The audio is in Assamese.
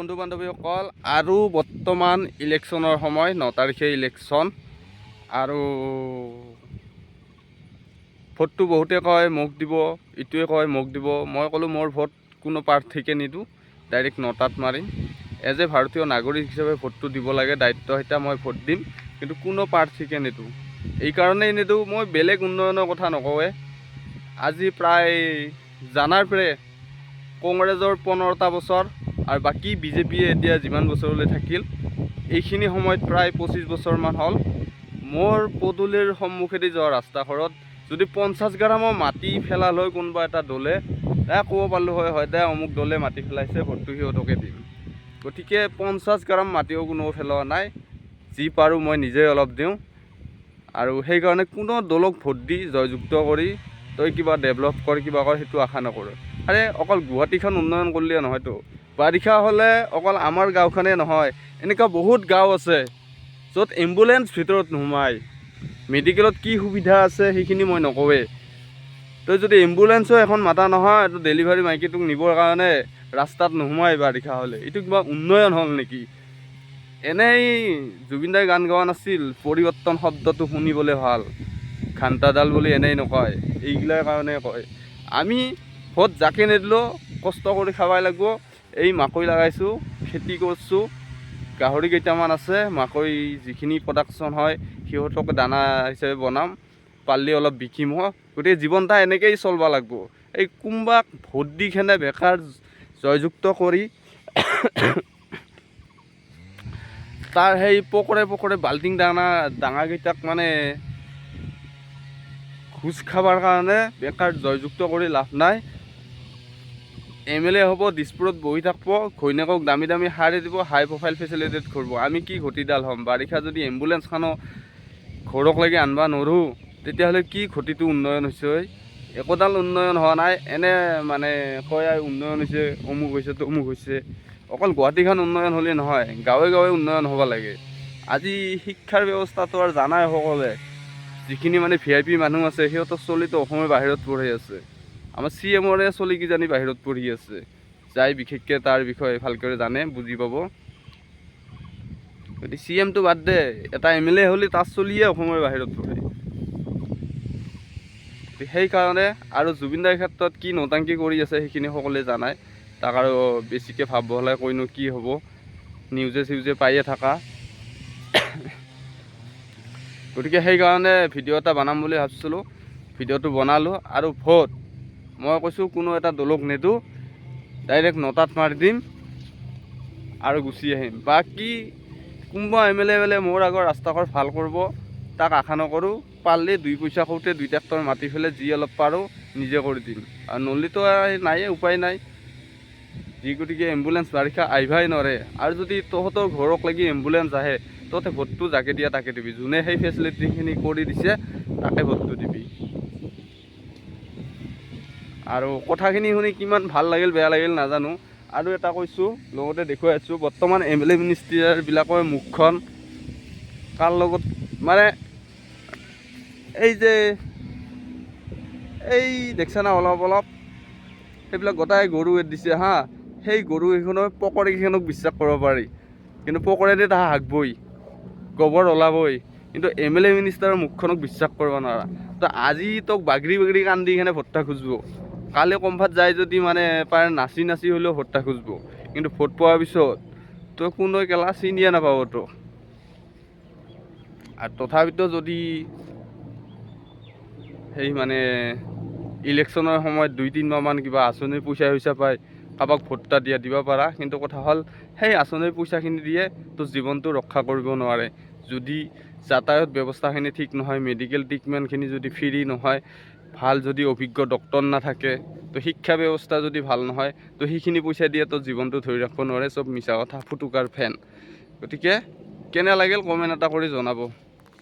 বন্ধু বান্ধৱীসকল আৰু বৰ্তমান ইলেকশ্যনৰ সময় 9 তাৰিখে ইলেকশ্যন আৰু ভোটটো বহুতে কয় মোক দিব ইটোৱে কয় মোক দিব মই ক'লোঁ মোৰ ভোট কোনো প্ৰাৰ্থীকে নিদিওঁ ডাইৰেক্ট নটাত মাৰিম এজ এ ভাৰতীয় নাগৰিক হিচাপে ভোটটো দিব লাগে দায়িত্ব এটা মই ভোট দিম কিন্তু কোনো প্ৰাৰ্থীকে নিদিওঁ এইকাৰণেই নিদিওঁ মই বেলেগ উন্নয়নৰ কথা নকওঁৱে আজি প্ৰায় জানাৰ পৰে কংগ্ৰেছৰ 15টা বছৰ আৰু বাকী বিজেপিয়ে এতিয়া যিমান বছৰলৈ থাকিল এইখিনি সময়ত প্ৰায় 25 বছৰমান হ'ল মোৰ পদূলিৰ সন্মুখেদি যোৱা ৰাস্তাঘৰত যদি 50 গ্ৰামৰ মাটি ফেলাল হয় কোনোবা এটা দলে ক'ব পাৰলোঁ হয় দে অমুক দলে মাটি ফেলাইছে ভোটটো সিহঁতকে দিম গতিকে 50 গ্ৰাম মাটিও কোনো ফেলোৱা নাই যি পাৰোঁ মই নিজে অলপ দিওঁ আৰু সেইকাৰণে কোনো দলক ভোট দি জয়যুক্ত কৰি তই কিবা ডেভেলপ কৰ কিবা কৰ সেইটো আশা নকৰোঁ আৰে অকল গুৱাহাটীখন উন্নয়ন কৰিলে নহয়তো বাৰিষা হ'লে অকল আমাৰ গাঁওখনে নহয় এনেকুৱা বহুত গাঁও আছে য'ত এম্বুলেন্স ভিতৰত নোসোমায় মেডিকেলত কি সুবিধা আছে সেইখিনি মই নকওঁৱে তই যদি এম্বুলেন্সো এখন মাতা নহয় তো ডেলিভাৰী মাইকীটোক নিবৰ কাৰণে ৰাস্তাত নোসোমায় বাৰিষা হ'লে এইটো কিবা উন্নয়ন হ'ল নেকি এনেই জুবিনদাই গান গোৱা নাছিল পৰিৱৰ্তন শব্দটো শুনিবলৈ ভাল ঘণ্টাডাল বুলি এনেই নকয় এইগিলাৰ কাৰণে কয় আমি ভোট যাকে নিদিলেও কষ্ট কৰি খাবই লাগিব এই মাকৈ লগাইছোঁ খেতি কৰিছোঁ গাহৰি কেইটামান আছে মাকৈ যিখিনি প্ৰডাকশ্যন হয় সিহঁতক দানা হিচাপে বনাম পাৰলি অলপ বিকিম গতিকে জীৱনটা এনেকৈয়ে চলিব লাগিব এই কোনোবাক ভোট দি কেনে বেকাৰ জয়যুক্ত কৰি তাৰ সেই পকৰে বাল্টিং ডাঙাকেইটাক মানে ঘোচ খাবৰ কাৰণে বেকাৰ জয়যুক্ত কৰি লাভ নাই MLA হ'ব দিছপুৰত বহি থাকিব ঘৈণীয়েকক দামী দামী সাৰি দিব হাই প্ৰফাইল ফেচিলিটিত ঘূৰিব আমি কি ঘটিডাল হ'ম বাৰিষা যদি এম্বুলেন্সখনো ঘৰক লাগি আনবা নোৱাৰোঁ তেতিয়াহ'লে কি ঘটিটো উন্নয়ন হৈছে একোডাল উন্নয়ন হোৱা নাই এনে মানে কয় উন্নয়ন হৈছে অমুক হৈছে তমুক হৈছে অকল গুৱাহাটীখন উন্নয়ন হ'লে নহয় গাঁৱে গাঁৱে উন্নয়ন হ'ব লাগে আজি শিক্ষাৰ ব্যৱস্থাটো আৰু জানাই সকলোৱে যিখিনি মানে VIP মানুহ আছে সিহঁতৰ চলিতো অসমৰ বাহিৰত পঢ়ি আছে আমাৰ CMৰে চলি কিজানি বাহিৰত পঢ়ি আছে যাই বিশেষকৈ তাৰ বিষয়ে ভালকৈ জানে বুজি পাব গতিকে CMটো বাদ দে এটা MLA হ'লে তাত চলিয়ে অসমৰ বাহিৰত পঢ়ে সেইকাৰণে আৰু জুবিনদাৰ ক্ষেত্ৰত কি নটাংকি কৰি আছে সেইখিনি সকলোৱে জানাই তাক আৰু বেছিকৈ ভাব বহলাই কৈনো কি হ'ব নিউজে চিউজে পায়ে থাকা গতিকে সেইকাৰণে ভিডিঅ' এটা বনাম বুলি ভাবিছিলোঁ ভিডিঅ'টো বনালোঁ আৰু ভোট মই কৈছোঁ কোনো এটা দলক নিদিওঁ ডাইৰেক্ট নটাত মাৰি দিম আৰু গুচি আহিম বাকী কোনোবা MLA মোৰ আগৰ ৰাস্তাঘৰ ভাল কৰিব তাক আশা নকৰোঁ পাৰলি 2 পইচা কওঁতে 2 ট্ৰেক্টৰ মাটি ফেলে যি অলপ পাৰোঁ নিজে কৰি দিম আৰু নলিতো নায়ে উপায় নাই যি গতিকে এম্বুলেন্স বাৰিষা আহিবই নোৱাৰে আৰু যদি তহঁতৰ ঘৰক লাগি এম্বুলেন্স আহে তহঁতে ভোটটো যাকে দিয়া তাকে দিবি যোনে সেই ফেচিলিটিখিনি কৰি দিছে তাকে ভোটটো দিবি আৰু কথাখিনি শুনি কিমান ভাল লাগিল বেয়া লাগিল নাজানো আৰু এটা কৈছোঁ লগতে দেখুৱাই আছোঁ বৰ্তমান MLA মিনিষ্টাৰবিলাকৰ মুখখন কাৰ লগত মানে এই দেখছা না অলপ সেইবিলাক গোটাই গৰু দিছে হা সেই গৰু কেইখনৰ পকৰেকেইখনক বিশ্বাস কৰিব পাৰি কিন্তু পকৰেদি তাহা হাগবই গোবৰ ওলাবই কিন্তু MLA মিনিষ্টাৰৰ মুখখনক বিশ্বাস কৰিব নোৱাৰা তো আজি তোক বাগৰি কান্দি কেনে ভোটটা খুজিব কালি কমফাত যায় যদি মানে পাৰে নাচি হ'লেও ভোটটা খুজিব কিন্তু ভোট পোৱাৰ পিছত তই কোনো কেলা চিনিয়ে নাপাব তোক আৰু তথাপিতো যদি সেই মানে ইলেকশ্যনৰ সময়ত 2-3 মাহমান কিবা আঁচনিৰ পইচা পায় কাৰোবাক ভোটটা দিব পাৰা কিন্তু কথা হ'ল সেই আঁচনিৰ পইচাখিনি দিয়ে তোৰ জীৱনটো ৰক্ষা কৰিব নোৱাৰে যদি যাতায়াত ব্যৱস্থাখিনি ঠিক নহয় মেডিকেল ট্ৰিটমেণ্টখিনি যদি ফ্ৰী নহয় ভাল যদি অভিজ্ঞ ডক্টৰ নাথাকে তো শিক্ষা ব্যৱস্থা যদি ভাল নহয় তো সেইখিনি পইচা দিয়ে তোৰ জীৱনটো ধৰি ৰাখিব নোৱাৰে চব মিছা কথা ফুটুকাৰ ফেন গতিকে কেনে লাগিল কমেণ্ট এটা কৰি জনাব